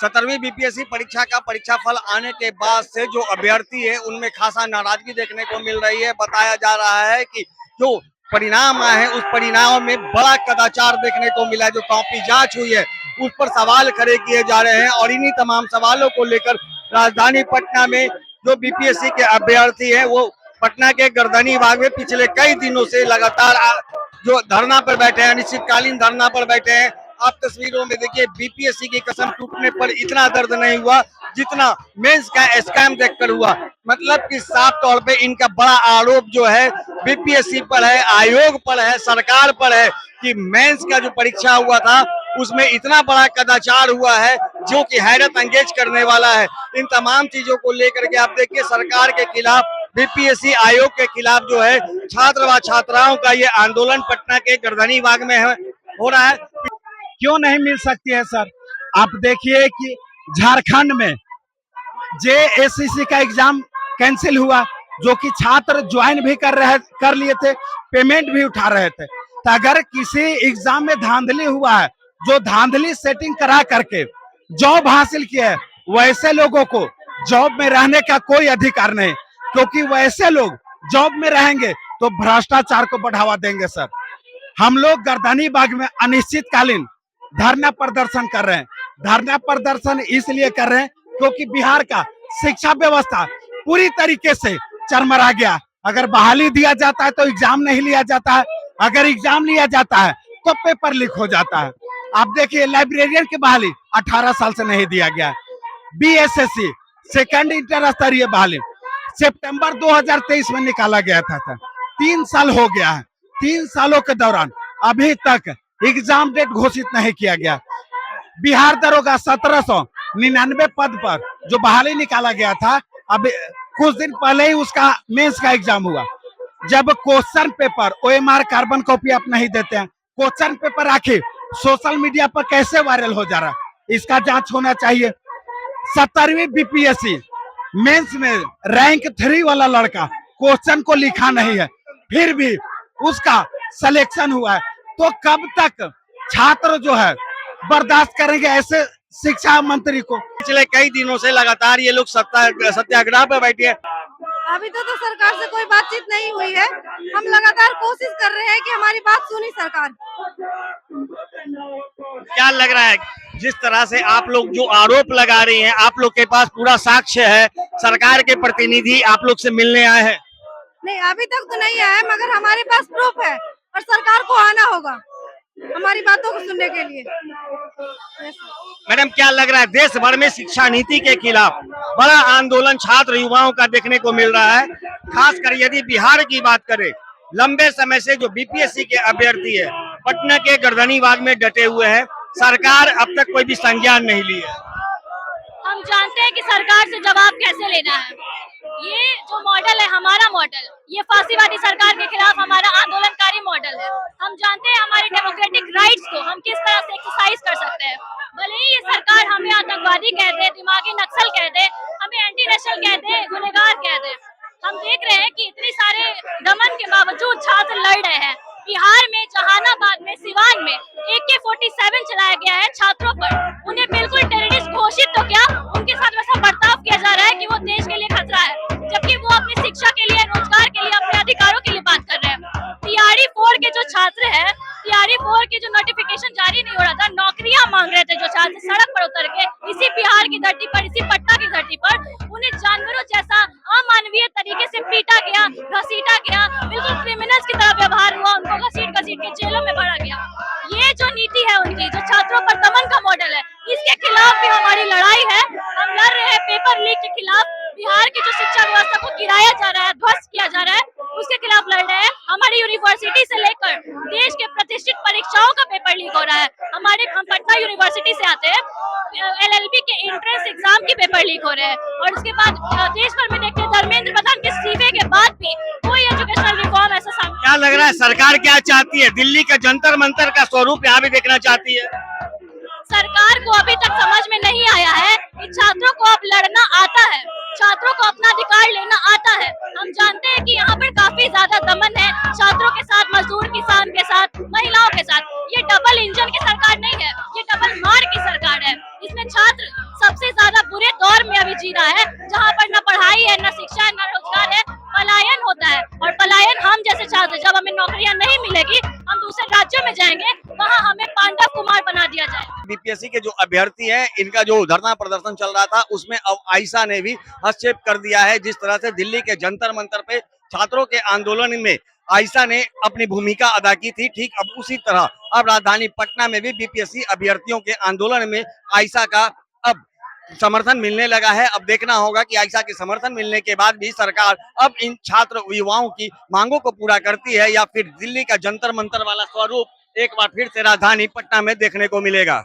17वीं BPSC परीक्षा का परीक्षा फल आने के बाद से जो अभ्यर्थी है उनमें खासा नाराजगी देखने को मिल रही है। बताया जा रहा है कि जो परिणाम आए हैं उस परिणाम में बड़ा कदाचार देखने को मिला है। जो कॉपी जांच हुई है उस पर सवाल खड़े किए जा रहे हैं और इन्हीं तमाम सवालों को लेकर राजधानी पटना में जो बीपीएससी के अभ्यर्थी हैं वो पटना के गर्दनी बाग में पिछले कई दिनों से लगातार जो धरना पर बैठे हैं, अनिश्चितकालीन धरना पर बैठे हैं। आप तस्वीरों में देखिए, बीपीएससी की कसम टूटने पर इतना दर्द नहीं हुआ जितना मेंस का स्कैम देखकर हुआ। मतलब कि साफ तौर पे इनका बड़ा आरोप जो है बीपीएससी पर है, आयोग पर है, सरकार पर है कि मेंस का जो परीक्षा हुआ था उसमें इतना बड़ा कदाचार हुआ है जो कि हैरत अंगेज करने वाला है। इन तमाम चीजों को लेकर के आप देखिए, सरकार के खिलाफ, बीपीएससी आयोग के खिलाफ जो है छात्र व छात्राओं का ये आंदोलन पटना के गर्दनी बाग में हो रहा है। क्यों नहीं मिल सकती है सर? आप देखिए कि झारखंड में जेएससीसी का एग्जाम कैंसिल हुआ, जो कि छात्र ज्वाइन भी कर लिए थे, पेमेंट भी उठा रहे थे। तो अगर किसी एग्जाम में धांधली हुआ है, जो धांधली सेटिंग करा करके जॉब हासिल किया है, वैसे लोगों को जॉब में रहने का कोई अधिकार नहीं, क्योंकि वैसे लोग जॉब में रहेंगे तो भ्रष्टाचार को बढ़ावा देंगे। सर, हम लोग गर्दनी बाग में अनिश्चितकालीन धरना प्रदर्शन कर रहे हैं। धरना प्रदर्शन इसलिए कर रहे हैं क्योंकि बिहार का शिक्षा व्यवस्था पूरी तरीके से चरमरा गया। अगर बहाली दिया जाता है तो एग्जाम नहीं लिया जाता है, अगर एग्जाम लिया जाता है तो पेपर लीक हो जाता है। आप देखिए, लाइब्रेरियन की बहाली 18 साल से नहीं दिया गया। बीएसएससी सेकंड इंटर स्तरीय बहाली सितंबर 2023 में निकाला गया था। 3 साल हो गया है। 3 सालों के दौरान अभी तक एग्जाम डेट घोषित नहीं किया गया। बिहार दरोगा 1799 पद पर जो बहाली निकाला गया था, अभी कुछ दिन पहले ही उसका मेंस का एग्जाम हुआ। जब question paper OMR carbon copy आप नहीं देते हैं, क्वेश्चन पेपर आखिर सोशल मीडिया पर कैसे वायरल हो जा रहा है, इसका जांच होना चाहिए। 17वीं बीपीएससी मेंस में रैंक 3 वाला लड़का क्वेश्चन को लिखा नहीं है, फिर भी उसका सिलेक्शन हुआ है। तो कब तक छात्र जो है बर्दाश्त करेंगे ऐसे शिक्षा मंत्री को? पिछले कई दिनों से लगातार ये लोग सत्याग्रह पर बैठे हैं। अभी तो सरकार से कोई बातचीत नहीं हुई है। हम लगातार कोशिश कर रहे हैं कि हमारी बात सुनी सरकार। क्या लग रहा है जिस तरह से आप लोग जो आरोप लगा रही हैं, आप लोग के पास पूरा साक्ष्य है, सरकार के प्रतिनिधि आप लोग से मिलने आए हैं? नहीं, अभी तक तो नहीं आया, मगर हमारे पास प्रूफ है और सरकार को आना होगा हमारी बातों को सुनने के लिए। मैडम, क्या लग रहा है देश भर में शिक्षा नीति के खिलाफ बड़ा आंदोलन छात्र युवाओं का देखने को मिल रहा है? खासकर यदि बिहार की बात करें, लंबे समय से जो बीपीएससी के अभ्यर्थी है पटना के गर्दनी बाग में डटे हुए हैं, सरकार अब तक कोई भी संज्ञान नहीं ली है। हम जानते हैं कि सरकार से जवाब कैसे लेना है। ये जो मॉडल है हमारा मॉडल, ये फांसीवादी सरकार के खिलाफ हमारा आंदोलनकारी मॉडल है। हम जानते हैं हमारे डेमोक्रेटिक राइट्स को हम किस तरह से एक्सरसाइज कर सकते हैं। भले ही ये सरकार हमें आतंकवादी कह दे, दिमागी नक्सल कह दे, हमें एंटी नेशनल कह दे, गुनहगार कह दे, हम देख रहे हैं कि इतने सारे दमन के बावजूद छात्र लड़ रहे हैं। बिहार में, जहानाबाद में, सिवान में AK-47 चलाया गया है छात्रों पर। उन्हें बिल्कुल टेररिस्ट घोषित तो क्या, उनके साथ वैसा बर्ताव किया जा रहा है कि वो देश के लिए खतरा है, जबकि वो अपनी शिक्षा के लिए, रोजगार के लिए, अपने अधिकारों के लिए बात कर रहे हैं। TRE 4 के जो छात्र हैं, TRE 4 के जो नोटिफिकेशन जारी नहीं हो रहा था, नौकरियां मांग रहे थे जो छात्र सड़क पर उतर के, इसी बिहार की धरती पर, इसी पटना की धरती पर उन्हें जानवरों जैसा अमानवीय तरीके से पीटा गया, घसीटा गया, बिल्कुल क्रिमिनल्स की तरह व्यवहार हुआ, उनको घसीट के जेलों में भरा गया। ये जो नीति है उनकी, जो छात्रों पर दमन का मॉडल है, इसके खिलाफ भी हमारी लड़ाई है। हम लड़ रहे हैं पेपर लीक के खिलाफ। बिहार की जो शिक्षा व्यवस्था को गिराया जा रहा है, ध्वस्त किया जा रहा है, उसके खिलाफ लड़ रहे हैं। हमारी यूनिवर्सिटी से लेकर देश के प्रतिष्ठित परीक्षाओं का पेपर लीक हो रहा है। हम पटना यूनिवर्सिटी से आते हैं, LLB के एंट्रेंस एग्जाम के पेपर लीक हो रहे हैं, और उसके बाद देश भर में देखते हैं धर्मेंद्र प्रधान के इस्तीफे के बाद भी कोई एजुकेशनल रिफॉर्म ऐसा सामने। क्या लग रहा है सरकार क्या चाहती है? दिल्ली का जंतर मंतर का स्वरूप यहाँ भी देखना चाहती है? सरकार को अभी तक समझ में नहीं आया है कि छात्रों को अब लड़ना आता है, छात्रों को अपना अधिकार लेना आता है। हम जानते हैं कि यहाँ पर काफी ज्यादा दमन है छात्रों के साथ, मजदूर किसान के साथ, महिलाओं के साथ। ये डबल इंजन की सरकार नहीं है, ये डबल मार की सरकार है। इसमें छात्र जी रहा है, जहाँ पर न पढ़ाई है, न शिक्षा है, न रोजगार है, पलायन होता है। और पलायन हम जैसे छात्र, जब हमें नौकरियां नहीं मिलेगी, हम दूसरे राज्यों में जाएंगे, वहाँ हमें पांडव कुमार बना दिया जाएगा। बीपीएससी के जो अभ्यर्थी हैं, इनका जो धरना प्रदर्शन चल रहा था, उसमें अब आयशा ने भी हस्तक्षेप कर दिया है। जिस तरह से दिल्ली के जंतर मंतर पे छात्रों के आंदोलन में आयशा ने अपनी भूमिका अदा की थी, ठीक अब उसी तरह अब राजधानी पटना में भी बीपीएससी अभ्यर्थियों के आंदोलन में आयशा का अब समर्थन मिलने लगा है। अब देखना होगा कि आयशा के समर्थन मिलने के बाद भी सरकार अब इन छात्र युवाओं की मांगों को पूरा करती है या फिर दिल्ली का जंतर मंतर वाला स्वरूप एक बार फिर से राजधानी पटना में देखने को मिलेगा।